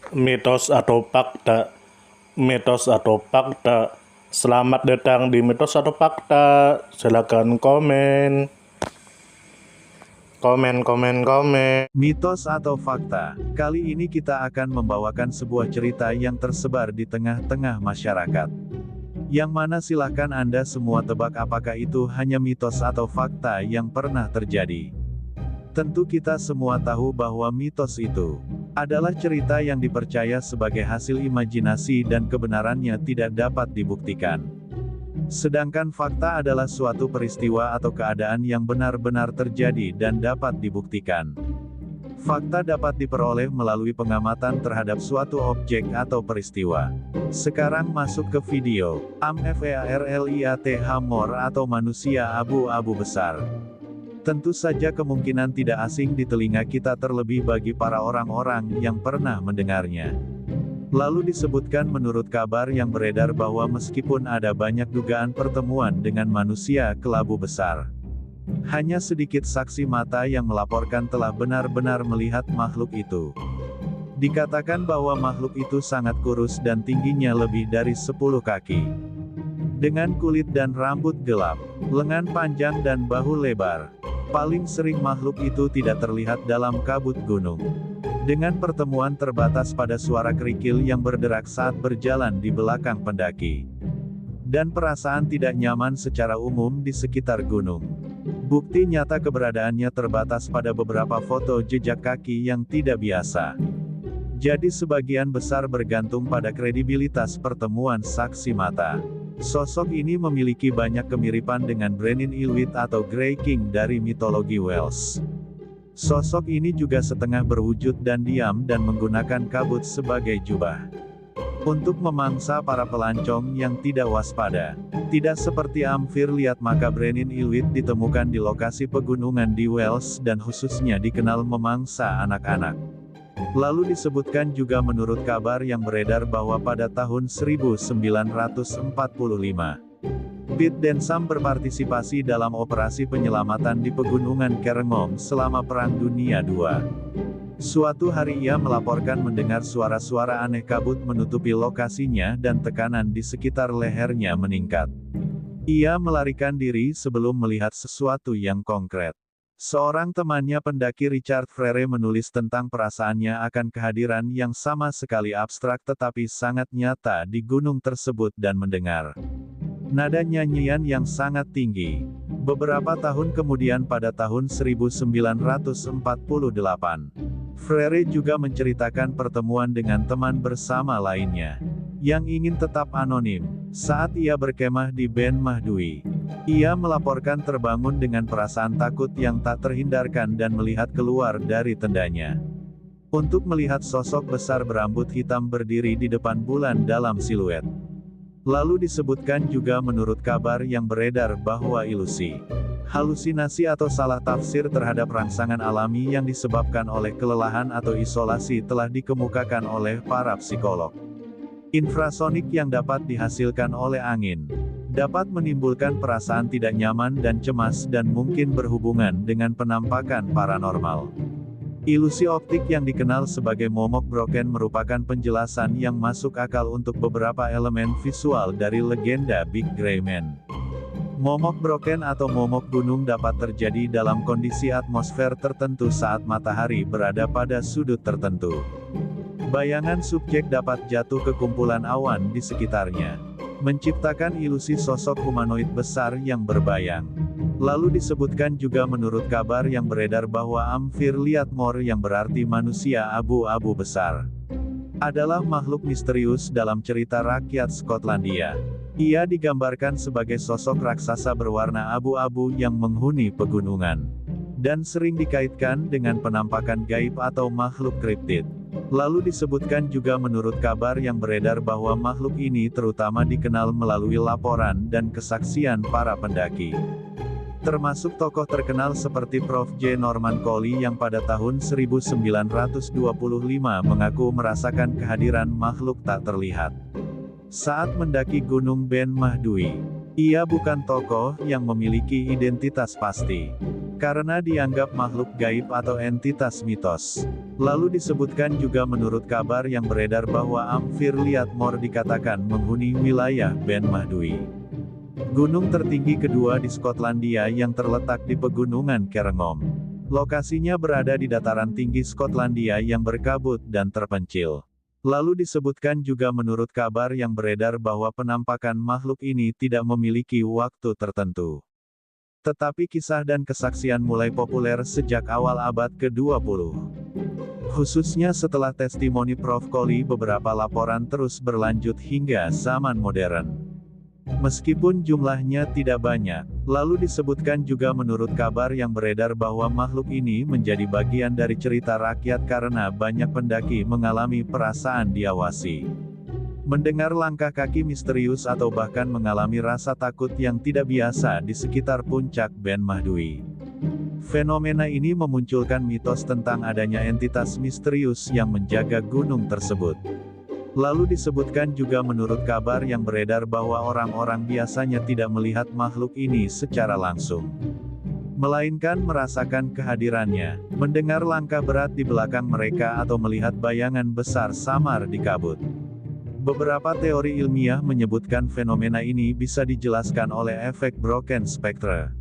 Mitos atau fakta? Mitos atau fakta? Selamat datang di Mitos atau Fakta. Silakan komen. Komen. Mitos atau fakta? Kali ini kita akan membawakan sebuah cerita yang tersebar di tengah-tengah masyarakat. Yang mana silahkan Anda semua tebak apakah itu hanya mitos atau fakta yang pernah terjadi. Tentu kita semua tahu bahwa mitos itu adalah cerita yang dipercaya sebagai hasil imajinasi dan kebenarannya tidak dapat dibuktikan. Sedangkan fakta adalah suatu peristiwa atau keadaan yang benar-benar terjadi dan dapat dibuktikan. Fakta dapat diperoleh melalui pengamatan terhadap suatu objek atau peristiwa. Sekarang masuk ke video. AMFEARLIATH Mor atau manusia abu-abu besar. Tentu saja kemungkinan tidak asing di telinga kita terlebih bagi para orang-orang yang pernah mendengarnya. Lalu disebutkan menurut kabar yang beredar bahwa meskipun ada banyak dugaan pertemuan dengan manusia kelabu besar, hanya sedikit saksi mata yang melaporkan telah benar-benar melihat makhluk itu. Dikatakan bahwa makhluk itu sangat kurus dan tingginya lebih dari 10 kaki. Dengan kulit dan rambut gelap, lengan panjang dan bahu lebar. Paling sering makhluk itu tidak terlihat dalam kabut gunung. Dengan pertemuan terbatas pada suara kerikil yang berderak saat berjalan di belakang pendaki. Dan perasaan tidak nyaman secara umum di sekitar gunung. Bukti nyata keberadaannya terbatas pada beberapa foto jejak kaki yang tidak biasa. Jadi sebagian besar bergantung pada kredibilitas pertemuan saksi mata. Sosok ini memiliki banyak kemiripan dengan Brenin Inuit atau Grey King dari mitologi Wales. Sosok ini juga setengah berwujud dan diam dan menggunakan kabut sebagai jubah. Untuk memangsa para pelancong yang tidak waspada. Tidak seperti Amphir-Liat maka Brenin Inuit ditemukan di lokasi pegunungan di Wales dan khususnya dikenal memangsa anak-anak. Lalu disebutkan juga menurut kabar yang beredar bahwa pada tahun 1945, Pete dan Sam berpartisipasi dalam operasi penyelamatan di pegunungan Cairngorm selama Perang Dunia II. Suatu hari ia melaporkan mendengar suara-suara aneh kabut menutupi lokasinya dan tekanan di sekitar lehernya meningkat. Ia melarikan diri sebelum melihat sesuatu yang konkret. Seorang temannya pendaki Richard Frere menulis tentang perasaannya akan kehadiran yang sama sekali abstrak tetapi sangat nyata di gunung tersebut dan mendengar nada nyanyian yang sangat tinggi. Beberapa tahun kemudian pada tahun 1948, Frere juga menceritakan pertemuan dengan teman bersama lainnya, yang ingin tetap anonim, saat ia berkemah di Ben Mahdui. Ia melaporkan terbangun dengan perasaan takut yang tak terhindarkan dan melihat keluar dari tendanya. Untuk melihat sosok besar berambut hitam berdiri di depan bulan dalam siluet. Lalu disebutkan juga menurut kabar yang beredar bahwa ilusi, halusinasi atau salah tafsir terhadap rangsangan alami yang disebabkan oleh kelelahan atau isolasi telah dikemukakan oleh para psikolog. Infrasonik yang dapat dihasilkan oleh angin, dapat menimbulkan perasaan tidak nyaman dan cemas dan mungkin berhubungan dengan penampakan paranormal. Ilusi optik yang dikenal sebagai momok broken merupakan penjelasan yang masuk akal untuk beberapa elemen visual dari legenda Big Grey Man. Momok broken atau momok gunung dapat terjadi dalam kondisi atmosfer tertentu saat matahari berada pada sudut tertentu. Bayangan subjek dapat jatuh ke kumpulan awan di sekitarnya, menciptakan ilusi sosok humanoid besar yang berbayang. Lalu disebutkan juga menurut kabar yang beredar bahwa Amphir-Liat Mor yang berarti manusia abu-abu besar, adalah makhluk misterius dalam cerita rakyat Skotlandia. Ia digambarkan sebagai sosok raksasa berwarna abu-abu yang menghuni pegunungan, dan sering dikaitkan dengan penampakan gaib atau makhluk kriptid. Lalu disebutkan juga menurut kabar yang beredar bahwa makhluk ini terutama dikenal melalui laporan dan kesaksian para pendaki. Termasuk tokoh terkenal seperti Prof. J. Norman Collie yang pada tahun 1925 mengaku merasakan kehadiran makhluk tak terlihat saat mendaki Gunung Ben Mahdui. Ia bukan tokoh yang memiliki identitas pasti, karena dianggap makhluk gaib atau entitas mitos. Lalu disebutkan juga menurut kabar yang beredar bahwa Amfir Liatmor dikatakan menghuni wilayah Ben Mahdui. Gunung tertinggi kedua di Skotlandia yang terletak di pegunungan Cairngorm. Lokasinya berada di dataran tinggi Skotlandia yang berkabut dan terpencil. Lalu disebutkan juga menurut kabar yang beredar bahwa penampakan makhluk ini tidak memiliki waktu tertentu. Tetapi kisah dan kesaksian mulai populer sejak awal abad ke-20. Khususnya setelah testimoni Prof. Colley, beberapa laporan terus berlanjut hingga zaman modern. Meskipun jumlahnya tidak banyak, lalu disebutkan juga menurut kabar yang beredar bahwa makhluk ini menjadi bagian dari cerita rakyat karena banyak pendaki mengalami perasaan diawasi. Mendengar langkah kaki misterius atau bahkan mengalami rasa takut yang tidak biasa di sekitar puncak Ben Mahdui. Fenomena ini memunculkan mitos tentang adanya entitas misterius yang menjaga gunung tersebut. Lalu disebutkan juga menurut kabar yang beredar bahwa orang-orang biasanya tidak melihat makhluk ini secara langsung, melainkan merasakan kehadirannya, mendengar langkah berat di belakang mereka atau melihat bayangan besar samar di kabut. Beberapa teori ilmiah menyebutkan fenomena ini bisa dijelaskan oleh efek Broken Spectre,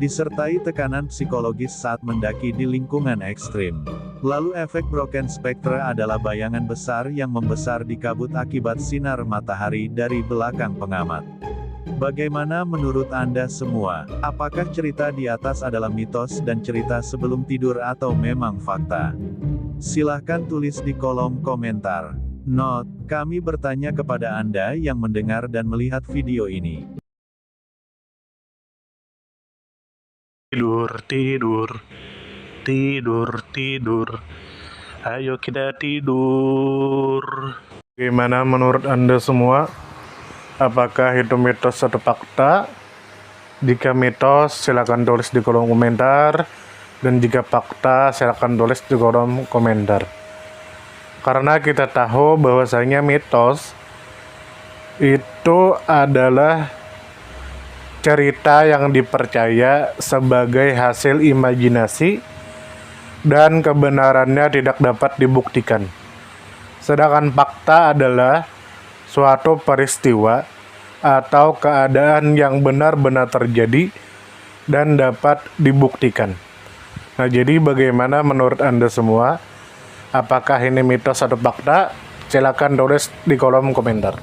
disertai tekanan psikologis saat mendaki di lingkungan ekstrim. Lalu efek Broken Spectre adalah bayangan besar yang membesar di kabut akibat sinar matahari dari belakang pengamat. Bagaimana menurut Anda semua? Apakah cerita di atas adalah mitos dan cerita sebelum tidur atau memang fakta? Silahkan tulis di kolom komentar. Note, kami bertanya kepada Anda yang mendengar dan melihat video ini. Tidur, tidur, tidur, tidur. Ayo kita tidur. Bagaimana menurut Anda semua? Apakah itu mitos atau fakta? Jika mitos, silakan tulis di kolom komentar. Dan jika fakta, silakan tulis di kolom komentar. Karena kita tahu bahwasanya mitos itu adalah cerita yang dipercaya sebagai hasil imajinasi dan kebenarannya tidak dapat dibuktikan. Sedangkan fakta adalah suatu peristiwa atau keadaan yang benar-benar terjadi dan dapat dibuktikan. Nah, jadi bagaimana menurut Anda semua? Apakah ini mitos atau fakta? Silakan tulis di kolom komentar.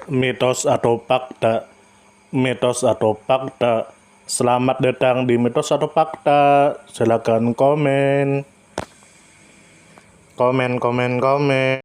Mitos atau fakta? Mitos atau fakta? Selamat datang di Mitos atau Fakta. Silakan komen. Komen.